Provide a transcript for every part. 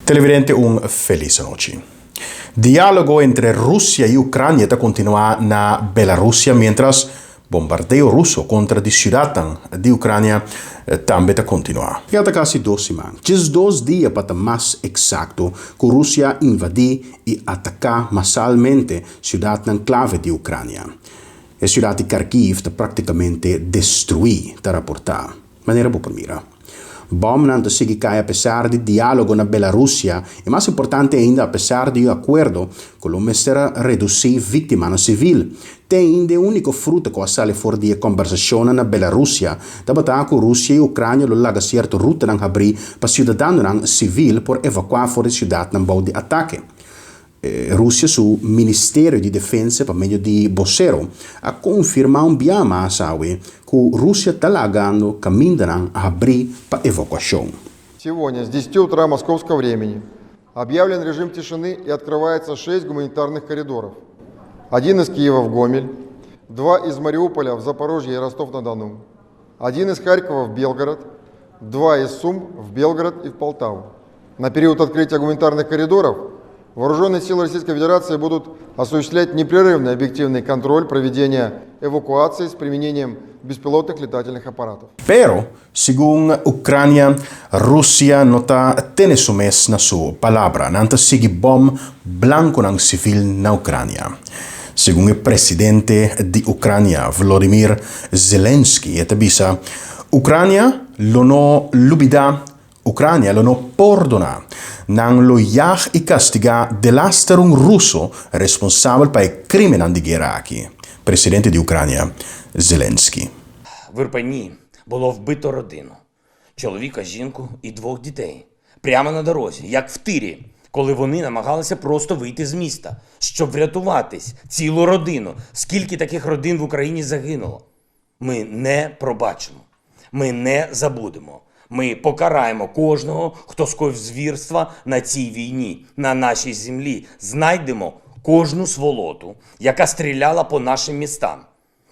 Televidente, un felice noche. Diálogo entre Rusia e Ucrânia está continuando na Bielorrússia, mientras bombardeo russo contra a cidade de Ucrânia também está continuando. Já está quase 2 semanas. Just 2 dias para mais exato que a Rússia invadir e atacar massalmente a cidade na clave de Ucrânia. A cidade de Kharkiv está praticamente destruída, está rapportata. Maneira boa para mirar. Bom não segue cai apesar de diálogo na Bielorrússia e mais importante ainda apesar de acordo com o mestre reduzir vítimas civil. Tem ainda único fruto que sale fora de conversação na Bielorrússia da batalha com Rússia e Ucrânia lo laga certo ruta não abrir para cidadãos civil por evacuar fora da cidade não bom de ataque. Rússia, su Ministério de Defesa, por meio de vocero, a confirmar biama a sabe que a Rússia está lagando caminho a abrir para эвакуацию. Сегодня с 10 утра московского времени объявлен режим тишины и открывается 6 гуманитарных коридоров. Один из Киева в Гомель, 2 из Мариуполя в Запорожье и Ростов-на-Дону, 1 из Харькова в Белгород, 2 из Сум в Белгород и в Полтаву. На период открытия гуманитарных коридоров Вооруженные силы Российской Федерации будут осуществлять непрерывный объективный контроль проведения эвакуации с применением беспилотных летательных аппаратов. Pero, secondo Ucrânia, Rússia não está tendo sumesso na sua palavra, não está seguindo bom blanco na civil na Ucrânia. Segundo o presidente de Ucrânia, Volodymyr Zelensky, a Ucrânia não lubida, Ucrânia não perdona. Não loiar e castigar dell'astero russo responsável per i crimini di guerra aqui. Presidente di Ucrania, Zelensky. В Ірпені було вбито родину. Чоловіка, жінку і 2 дітей. Прямо на дорозі, як в тирі, коли вони намагалися просто вийти з міста, щоб врятуватись. Цілу родину. Скільки таких родин в Україні загинуло? Ми не пробачимо. Ми не забудемо. Ми покараємо кожного, хто скоїв звірства на цій війні, на нашій землі. Знайдемо кожну сволоту, яка стріляла по нашим містам,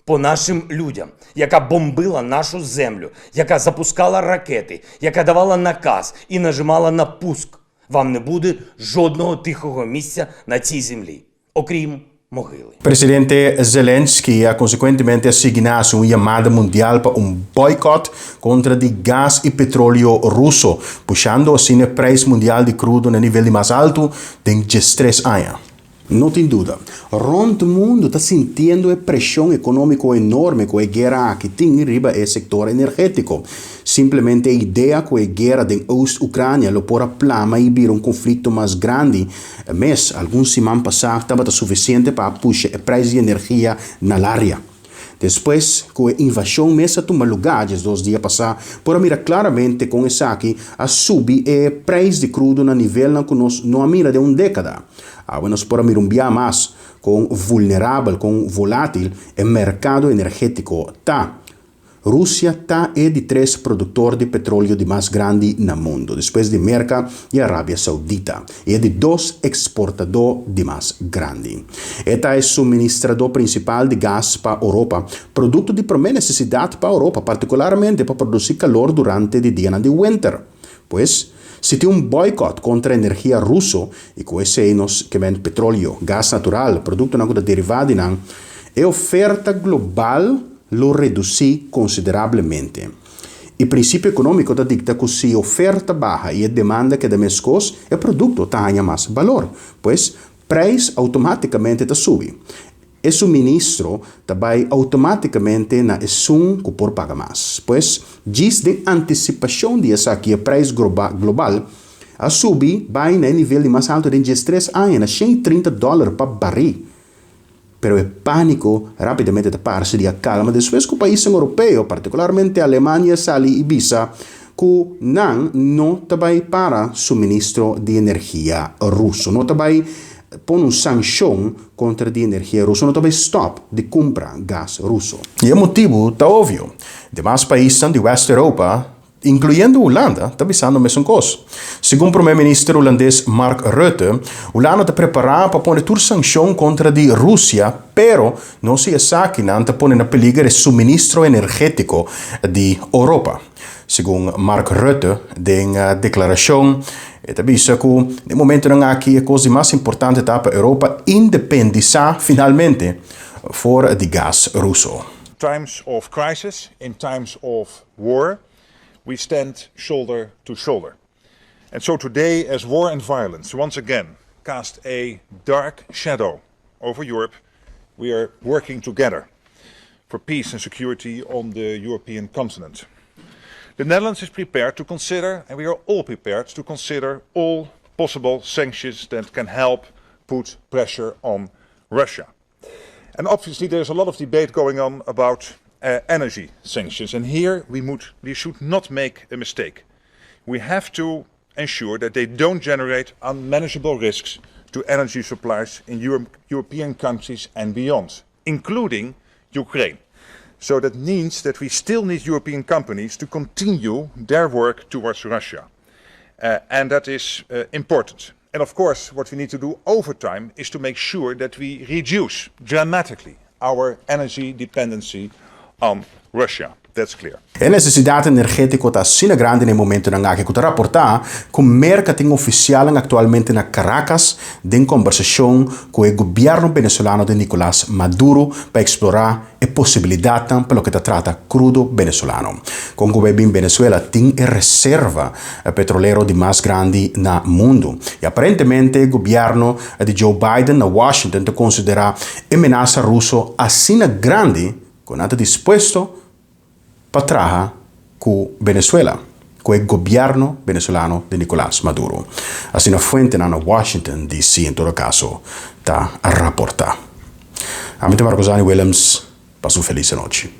по нашим людям, яка бомбила нашу землю, яка запускала ракети, яка давала наказ і нажимала на пуск. Вам не буде жодного тихого місця на цій землі, окрім могили. Presidente Zelensky ha consequentemente assegnato una chiamata mondiale per un boicott contro il gas e petrolio russo, puxando assim o preço mundial de crudo no nível mais alto de 13 anos. Não tem dúvida, rond o mundo está sentindo a pressão econômica enorme com a guerra que tem riba o setor energético. Simplesmente a ideia que a guerra da Ost-Ucrânia lo porá plama e vir conflito mais grande, mas alguns semanas passadas estava suficiente para puxar o preço de energia na área. Depois, com a invasão mesa toma lugar, 2 dias passados, para mirar claramente com essa aqui a subir o preço de crudo na nível que nós não mira de 1 década. Agora nós podemos mirar mais com vulnerável, com volátil, o mercado energético tá. Rússia tá de 3 produtores de petróleo de mais grande no mundo, depois de América e Arábia Saudita, e de 2 exportadores de mais grande. Esta é o suministrador principal de gás para a Europa, produto de primeira necessidade para a Europa, particularmente para produzir calor durante o dia de winter. Pois, se tem boicot contra a energia russa, e com esse nós que vem petróleo, gás natural, produto não derivado, a oferta global lo reduzir consideravelmente. O princípio econômico da dicta que se a oferta baixa e a demanda que é mais coisa, o produto ganha mais valor, pois preço automaticamente está subindo. O suministro também automaticamente na sum que por pagar mais, pois diz de antecipação de essa aqui o preço global a subir vai no nível mais alto de 13 anos, a $130 para barril. Pero o pânico rapidamente parte de calma depois que o país europeu, particularmente a Alemanha, sale e visa que não também para suministro de energia russo, não também põe uma sanção contra a energia russa, não também stop de comprar gás russo. E o motivo está óbvio. Demais países da West Europa, incluindo Holanda, está pensando a mesma coisa. Segundo o primeiro-ministro holandês Mark Rutte, Holanda está preparada para pôr toda sanção contra a Rússia, pero não se sabe que não está pondo na perigo o suministro energético de Europa. Segundo Mark Rutte, em declaração E visto che nel momento in cui è così più importante per l'Europa indipendizza finalmente fuori di gas russo. Times of crisis, in times of war, we stand shoulder to shoulder. And so today, as war and violence once again cast a dark shadow over Europe, we are working together for peace and security on the European continent. The Netherlands is prepared to consider, and we are all prepared to consider, all possible sanctions that can help put pressure on Russia. And obviously there's a lot of debate going on about energy sanctions, and here we should not make a mistake. We have to ensure that they don't generate unmanageable risks to energy supplies in European countries and beyond, including Ukraine. So that means that we still need European companies to continue their work towards Russia. And that is important. And of course, what we need to do over time is to make sure that we reduce dramatically our energy dependency on Russia. That's clear. A necessidade energética está sendo grande no momento na que está rapportar com o mercado oficial atualmente na Caracas de conversação com o governo venezuelano de Nicolás Maduro para explorar a possibilidade para o que trata crudo venezuelano. Com o governo em Venezuela tem a reserva petrolero de mais grande no mundo. E aparentemente o governo de Joe Biden na Washington considera a ameaça russa assim grande que não está disposto para trabalhar com Venezuela, com o governo venezuelano de Nicolás Maduro. Assim, a fonte na Washington, D.C., em todo caso, está a rapportar. A mim, Marcosani Williams, passe uma feliz noite.